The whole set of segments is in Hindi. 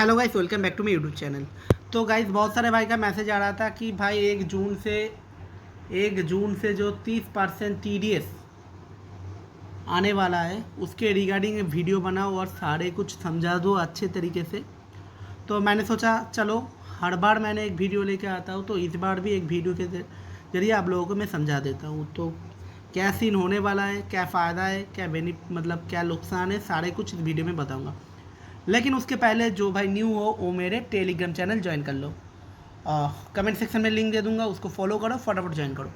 Hello guys, welcome back to my YouTube channel. तो गाइस, बहुत सारे भाई का मैसेज आ रहा था कि भाई 1 जून से जो 30% TDS आने वाला है उसके रिगार्डिंग वीडियो बनाओ और सारे कुछ समझा दो अच्छे तरीके से। तो मैंने सोचा चलो, हर बार मैंने एक वीडियो लेके आता हूँ तो इस बार भी एक वीडियो के जरिए आप लोगों को मैं समझा देता हूँ। तो क्या सीन होने वाला है, क्या फ़ायदा है, क्या मतलब क्या नुकसान है, सारे कुछ इस वीडियो में बताऊँगा। लेकिन उसके पहले जो भाई न्यू हो वो मेरे टेलीग्राम चैनल ज्वाइन कर लो। कमेंट सेक्शन में लिंक दे दूंगा, उसको फॉलो करो, फटाफट ज्वाइन करो।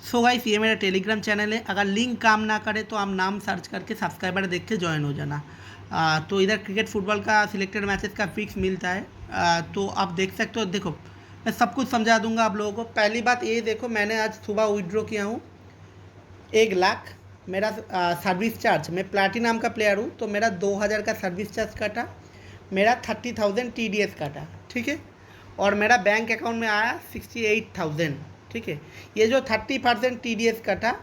सो गाइस, ये मेरा टेलीग्राम चैनल है। अगर लिंक काम ना करे तो आप नाम सर्च करके सब्सक्राइबर देख के ज्वाइन हो जाना। तो इधर क्रिकेट फुटबॉल का सिलेक्टेड मैचेस का फिक्स मिलता है। तो आप देख सकते हो। देखो, मैं सब कुछ समझा दूंगा आप लोगों को। पहली बात ये देखो, मैंने आज सुबह विड्रॉ किया हूँ 1 लाख। मेरा सर्विस चार्ज, मैं प्लैटिनम का प्लेयर हूँ तो मेरा 2000 का सर्विस चार्ज काटा, मेरा 30,000 TDS काटा, ठीक है। और मेरा बैंक अकाउंट में आया 68,000, ठीक है। ये जो 30% TDS कटा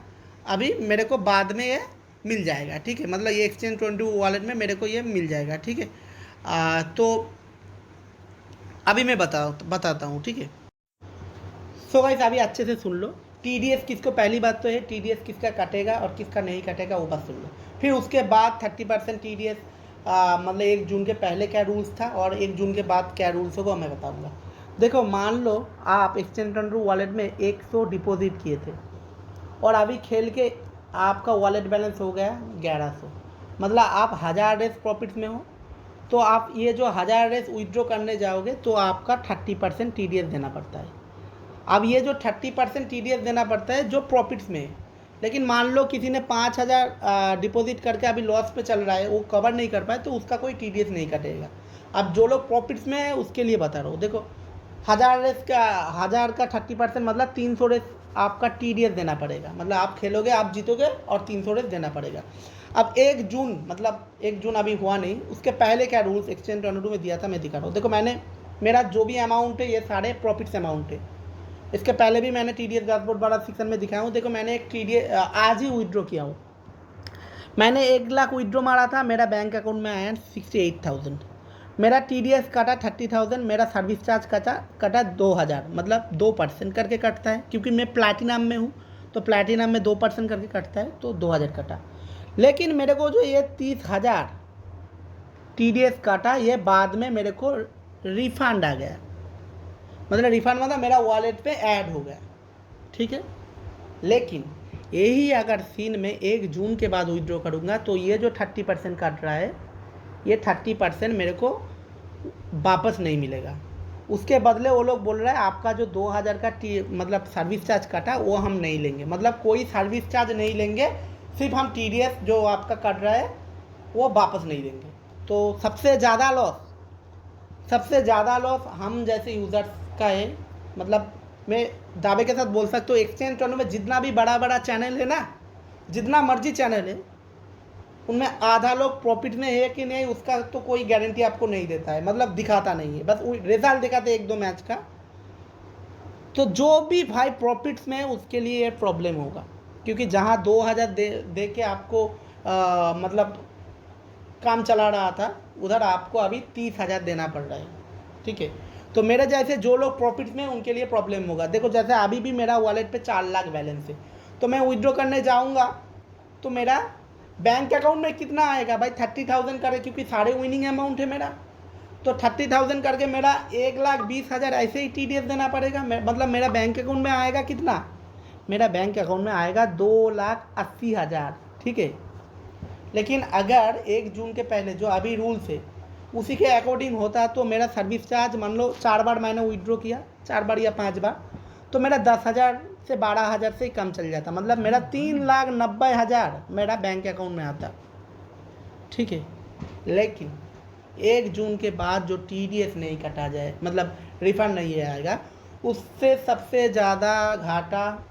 अभी मेरे को बाद में ये मिल जाएगा, ठीक है। मतलब ये Exchange22 वॉलेट में मेरे को ये मिल जाएगा, ठीक है। तो अभी मैं बताता हूँ, ठीक है। सो गाइस, अभी अच्छे से सुन लो। TDS किसको, पहली बात तो है TDS किसका कटेगा और किसका नहीं कटेगा वो बात सुन लो। फिर उसके बाद 30% TDS मतलब 1 जून के पहले क्या रूल्स था और 1 जून के बाद क्या रूल्स होगा मैं बताऊंगा। देखो, मान लो आप Exchange22 वॉलेट में 100 डिपॉजिट किए थे और अभी खेल के आपका वॉलेट बैलेंस हो गया 1100, मतलब आप 1000 रेस प्रॉफिट में हो। तो आप ये जो 1000 रेस विड्रॉ करने जाओगे तो आपका 30% TDS देना पड़ता है। अब ये जो 30% TDS देना पड़ता है जो प्रॉफिट्स में है। लेकिन मान लो किसी ने 5000 डिपॉजिट करके अभी लॉस पे चल रहा है, वो कवर नहीं कर पाए, तो उसका कोई TDS नहीं कटेगा। अब जो लोग प्रॉफिट्स में है उसके लिए बता रहा हूँ। देखो, 1000 का 30% मतलब 300 रेस आपका TDS देना पड़ेगा। मतलब आप खेलोगे, आप जीतोगे और 300 रेस देना पड़ेगा। अब 1 जून, मतलब 1 जून अभी हुआ नहीं, उसके पहले क्या रूल्स Exchange22 में दिया था मैं दिखा रहा हूँ। देखो, मेरा जो भी अमाउंट है ये सारे प्रॉफिट्स अमाउंट है। इसके पहले भी मैंने TDS डैशबोर्ड वाला सेक्शन में दिखाया हूँ। देखो, मैंने एक TDS आज ही विड्रॉ किया हूँ। मैंने 1 लाख विड्रॉ मारा था, मेरा बैंक अकाउंट में आया 68,000। मेरा TDS कटा 30,000, मेरा सर्विस चार्ज कटा 2000, मतलब 2% करके कटता है क्योंकि मैं प्लैटिनम में हूँ। तो प्लैटिनम में 2% करके कटता है, तो 2000 कटा। लेकिन मेरे को जो ये 30,000 TDS काटा, ये बाद में मेरे को रिफंड आ गया। मतलब रिफंड मतलब मेरा वॉलेट पे ऐड हो गया, ठीक है। लेकिन यही अगर सीन में 1 जून के बाद विड्रॉ करूँगा तो ये जो 30% काट रहा है, ये 30% मेरे को वापस नहीं मिलेगा। उसके बदले वो लोग बोल रहे हैं आपका जो 2000 का मतलब सर्विस चार्ज काटा वो हम नहीं लेंगे। मतलब कोई सर्विस चार्ज नहीं लेंगे, सिर्फ हम TDS जो आपका कट रहा है वो वापस नहीं देंगे। तो सबसे ज़्यादा लॉस हम जैसे यूज़र्स का है। मतलब मैं दावे के साथ बोल सकता हूँ Exchange22 में जितना भी बड़ा बड़ा चैनल है ना, जितना मर्जी चैनल है, उनमें आधा लोग प्रॉफिट में है कि नहीं उसका तो कोई गारंटी आपको नहीं देता है। मतलब दिखाता नहीं है, बस रिजल्ट दिखाते 1-2 मैच का। तो जो भी भाई प्रॉफिट्स में है उसके लिए ये प्रॉब्लम होगा, क्योंकि जहाँ 2000 दे के आपको मतलब काम चला रहा था, उधर आपको अभी 30,000 देना पड़ रहा है, ठीक है। तो मेरे जैसे जो लोग प्रॉफिट में उनके लिए प्रॉब्लम होगा। देखो, जैसे अभी भी मेरा वॉलेट पे 4 लाख बैलेंस है, तो मैं विड्रॉ करने जाऊंगा तो मेरा बैंक अकाउंट में कितना आएगा भाई? 30,000 करे, क्योंकि सारे विनिंग अमाउंट है मेरा। तो 30,000 करके मेरा 1,20,000 ऐसे ही TDS देना पड़ेगा। मतलब मेरा बैंक अकाउंट में आएगा कितना? मेरा बैंक अकाउंट में आएगा 2,80,000, ठीक है। लेकिन अगर 1 जून के पहले जो अभी रूल्स है उसी के अकॉर्डिंग होता तो मेरा सर्विस चार्ज, मान लो 4 बार मैंने विड्रॉ किया, 4 बार या 5 बार, तो मेरा 10,000 से 12,000 से ही कम चल जाता। मतलब मेरा 3,90,000 मेरा बैंक अकाउंट में आता, ठीक है। लेकिन 1 जून के बाद जो TDS नहीं कटा जाए, मतलब रिफंड नहीं आएगा, उससे सबसे ज़्यादा घाटा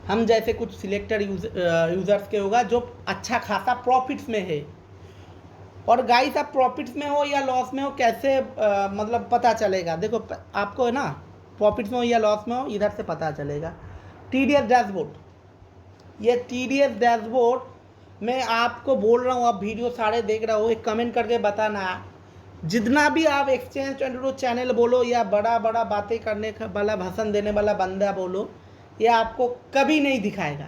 हम जैसे कुछ सिलेक्टेड यूज़र्स के होगा जो अच्छा खासा प्रॉफिट्स में है। और गाइस, आप प्रॉफिट्स में हो या लॉस में हो कैसे मतलब पता चलेगा? देखो, आपको है ना, प्रॉफिट्स में हो या लॉस में हो इधर से पता चलेगा। TDS डैशबोर्ड, ये TDS डैशबोर्ड मैं आपको बोल रहा हूँ, आप वीडियो सारे देख रहे हो, एक कमेंट करके बताना, जितना भी आप एक्सचेंज 22 चैनल बोलो या बड़ा बड़ा बातें करने वाला भाषण देने वाला बंदा बोलो, ये आपको कभी नहीं दिखाएगा,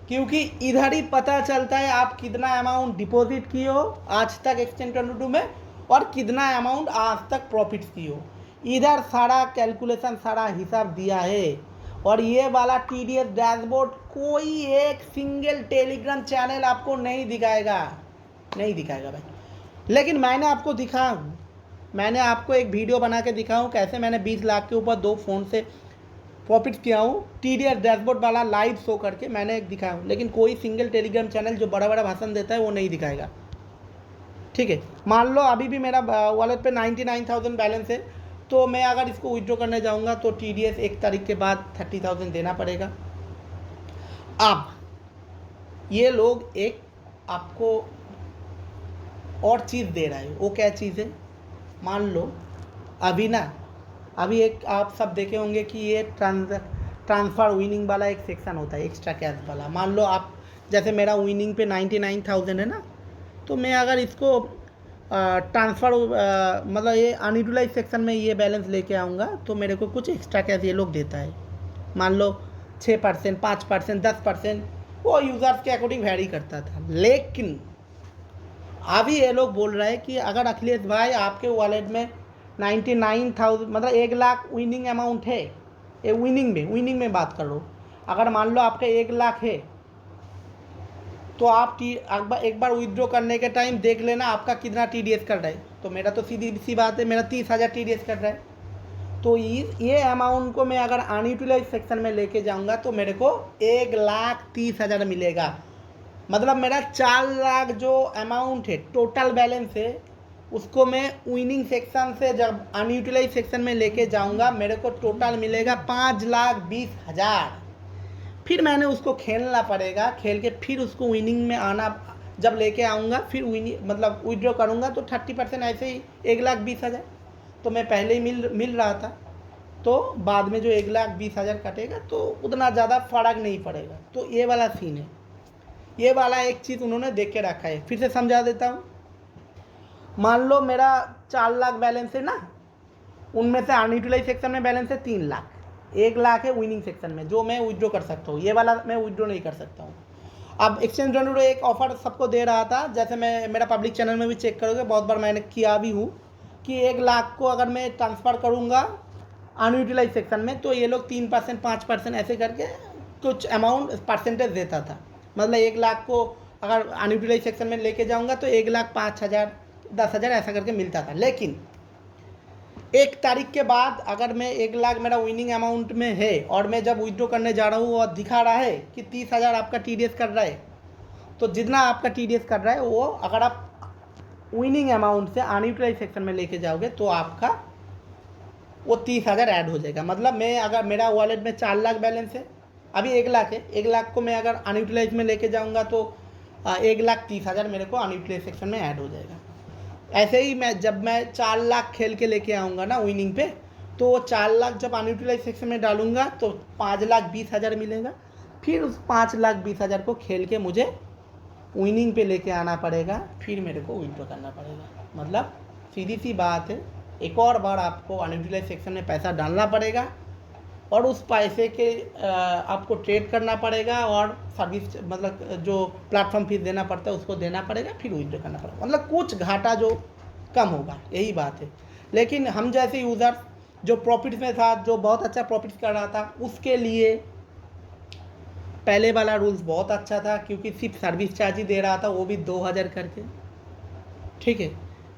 क्योंकि इधर ही पता चलता है आप कितना अमाउंट डिपॉजिट किए हो आज तक एक्सचेंज 22 में और कितना अमाउंट आज तक प्रॉफिट किए हो। इधर सारा कैलकुलेशन, सारा हिसाब दिया है। और ये वाला TDS डैशबोर्ड कोई एक सिंगल टेलीग्राम चैनल आपको नहीं दिखाएगा, नहीं दिखाएगा भाई। लेकिन मैंने आपको दिखाया हूँ, मैंने आपको एक वीडियो बना के दिखाया हूँ कैसे मैंने 20 लाख के ऊपर 2 फ़ोन से प्रॉफिट किया हूँ, TDS डैशबोर्ड वाला लाइव शो करके मैंने एक दिखाया हूँ। लेकिन कोई सिंगल टेलीग्राम चैनल जो बड़ा बड़ा भाषण देता है वो नहीं दिखाएगा, ठीक है। मान लो अभी भी मेरा वॉलेट पे 99,000 बैलेंस है, तो मैं अगर इसको विड्रॉ करने जाऊंगा तो TDS 1 तारीख के बाद 30,000 देना पड़ेगा। अब ये लोग एक आपको और चीज़ दे रहा है, वो क्या चीज़ है, मान लो अभी एक आप सब देखे होंगे कि ये ट्रांसफ़र विनिंग वाला एक सेक्शन होता है, एक्स्ट्रा कैश वाला। मान लो आप जैसे मेरा विनिंग पे 99,000 है ना, तो मैं अगर इसको ट्रांसफ़र मतलब ये अनयूटिलाइज सेक्शन में ये बैलेंस लेके आऊँगा तो मेरे को कुछ एक्स्ट्रा कैश ये लोग देता है। मान लो 6%, 5%, 10%, वो यूज़र्स के अकॉर्डिंग वैरी करता था। लेकिन अभी ये लोग बोल रहे हैं कि अगर अखिलेश भाई आपके वॉलेट में 99,000 मतलब 1 लाख विनिंग अमाउंट है, ये विनिंग में बात कर लो, अगर मान लो आपका 1 लाख है तो आप एक बार विड्रॉ करने के टाइम देख लेना आपका कितना TDS कर रहा है। तो मेरा तो सीधी सी बात है, मेरा 30,000 TDS कर रहा है। तो ये अमाउंट को मैं अगर अनयूटिलाइज सेक्शन में लेके जाऊंगा तो मेरे को 1,30,000 मिलेगा। मतलब मेरा 4 लाख जो अमाउंट है, टोटल बैलेंस है, उसको मैं विनिंग सेक्शन से जब अनयूटिलाइज सेक्शन में लेके जाऊंगा मेरे को टोटल मिलेगा 5,20,000। फिर मैंने उसको खेलना पड़ेगा, खेल के फिर उसको विनिंग में आना, जब लेके आऊँगा फिर विनिंग मतलब विड्रॉ करूँगा तो 30% ऐसे ही 1,20,000 तो मैं पहले ही मिल रहा था। तो बाद में जो 1,20,000 कटेगा तो उतना ज़्यादा फ़र्क नहीं पड़ेगा। तो ये वाला सीन है, ये वाला एक चीज़ उन्होंने देख के रखा है। फिर से समझा देता हूँ, मान लो मेरा 4 लाख बैलेंस है ना, उनमें से अनयूटिलाइज सेक्शन में बैलेंस है 3 लाख, 1 लाख है विनिंग सेक्शन में जो मैं विड्रॉ कर सकता हूँ, ये वाला मैं विड्रॉ नहीं कर सकता हूँ। अब एक्सचेंज 22 एक ऑफर सबको दे रहा था, जैसे मैं मेरा पब्लिक चैनल में भी चेक करोगे, बहुत बार मैंने किया भी हूँ कि 1 लाख को अगर मैं ट्रांसफ़र करूँगा अनयूटिलाइज सेक्शन में तो ये लोग 3%, 5% ऐसे करके कुछ अमाउंट परसेंटेज देता था। मतलब 1 लाख को अगर अनयूटिलाइज सेक्शन में लेके जाऊँगा तो 1,05,000, 10,000 ऐसा करके मिलता था। लेकिन 1 तारीख के बाद अगर मैं 1 लाख मेरा विनिंग अमाउंट में है और मैं जब विड्रॉ करने जा रहा हूँ और दिखा रहा है कि 30,000 आपका TDS कर रहा है, तो जितना आपका TDS कर रहा है वो अगर आप विनिंग अमाउंट से अनयूटिलाइज सेक्शन में लेके जाओगे तो आपका वो 30,000 ऐड हो जाएगा। मतलब मैं अगर मेरा वॉलेट में 4 लाख बैलेंस है, अभी 1 लाख है, 1 लाख को मैं अगर अनयूटिलाइज में लेके जाऊँगा तो 1,30,000 मेरे को अनयूटिलाइज सेक्शन में ऐड हो जाएगा। ऐसे ही जब मैं 4 लाख खेल के लेके आऊँगा ना विनिंग पे, तो वो 4 लाख जब अनयूटिलाइज सेक्शन में डालूंगा तो 5,20,000 मिलेगा। फिर उस 5,20,000 को खेल के मुझे विनिंग पे लेके आना पड़ेगा, फिर मेरे को विड्रॉ करना पड़ेगा। मतलब सीधी सी बात है, एक और बार आपको अनयूटिलाइज सेक्शन में पैसा डालना पड़ेगा और उस पैसे के आपको ट्रेड करना पड़ेगा और सर्विस मतलब जो प्लेटफॉर्म फीस देना पड़ता है उसको देना पड़ेगा, फिर विड्रॉ करना पड़ेगा। मतलब कुछ घाटा जो कम होगा, यही बात है। लेकिन हम जैसे यूज़र जो प्रॉफिट में था, जो बहुत अच्छा प्रॉफिट कर रहा था, उसके लिए पहले वाला रूल्स बहुत अच्छा था, क्योंकि सिर्फ सर्विस चार्ज ही दे रहा था, वो भी 2,000 करके, ठीक है।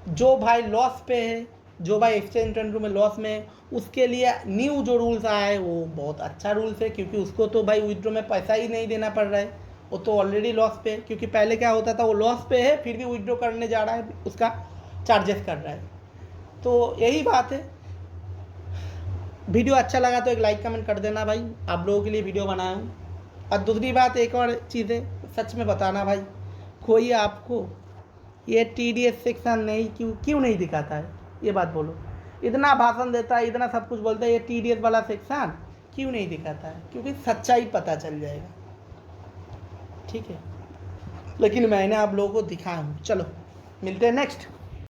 जो भाई लॉस पे है, जो भाई एक्सचेंज 22 में लॉस में है, उसके लिए न्यू जो रूल्स आया है वो बहुत अच्छा रूल्स है, क्योंकि उसको तो भाई विड्रॉ में पैसा ही नहीं देना पड़ रहा है, वो तो ऑलरेडी लॉस पे है। क्योंकि पहले क्या होता था, वो लॉस पे है फिर भी विड्रॉ करने जा रहा है, उसका चार्जेस कर रहा है। तो यही बात है। वीडियो अच्छा लगा तो एक लाइक कमेंट कर देना भाई, आप लोगों के लिए वीडियो बनाया हूँ। और दूसरी बात, एक और चीज़ है, सच में बताना भाई, कोई आपको ये TDS सेक्शन नहीं क्यों नहीं दिखाता है, ये बात बोलो। इतना भाषण देता है, इतना सब कुछ बोलता है, ये TDS वाला सेक्शन क्यों नहीं दिखाता है? क्योंकि सच्चाई पता चल जाएगा, ठीक है। लेकिन मैंने आप लोगों को दिखाया हूँ। चलो मिलते हैं नेक्स्ट।